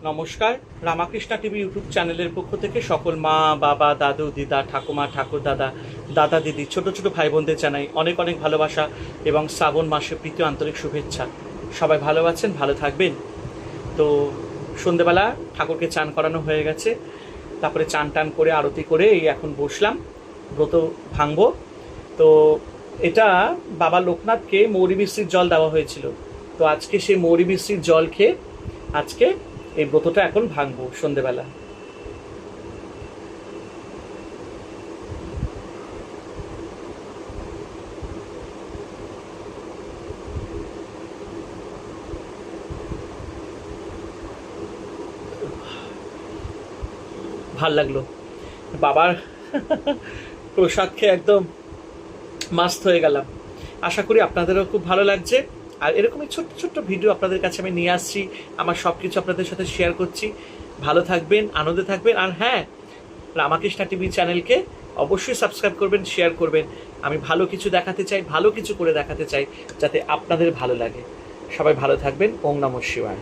নমস্কার। Ramakrishna TV YouTube চ্যানেলের পক্ষ থেকে সকল মা, বাবা, দাদু, দিদা, ঠাকুমা, ঠাকুর দাদা, দাদা, দিদি, ছোট ছোট ভাই বোনদের জানাই অনেক অনেক ভালোবাসা এবং শ্রাবণ মাসে প্রীতি আন্তরিক শুভেচ্ছা। সবাই ভালো আছেন, ভালো থাকবেন। তো সন্ধেবেলা ঠাকুরকে চান করানো হয়ে গেছে, তারপরে চান টান করে আরতি করে এই এখন বসলাম, ব্রত ভাঙবো। তো এটা বাবা লোকনাথকে মৌরি মিশ্রির জল দেওয়া হয়েছিল, তো আজকে সেই মৌরি মিশ্রির জল খেয়ে আজকে এই ব্রতটা এখন ভাঙবো সন্ধেবেলা। ভাল লাগলো বাবার প্রসাদ খেয়ে, একদম মাস্ত হয়ে গেলাম। আশা করি আপনাদেরও খুব ভালো লাগছে। আর এরকমই ছোট্ট ছোট্ট ভিডিও আপনাদের কাছে আমি নিয়ে আসছি, আমার সব কিছু আপনাদের সাথে শেয়ার করছি। ভালো থাকবেন, আনন্দে থাকবেন। আর হ্যাঁ, রামাকৃষ্ণা টিভি চ্যানেলকে অবশ্যই সাবস্ক্রাইব করবেন, শেয়ার করবেন। আমি ভালো কিছু দেখাতে চাই, ভালো কিছু করে দেখাতে চাই, যাতে আপনাদের ভালো লাগে। সবাই ভালো থাকবেন। ওম নমঃ শিবায়।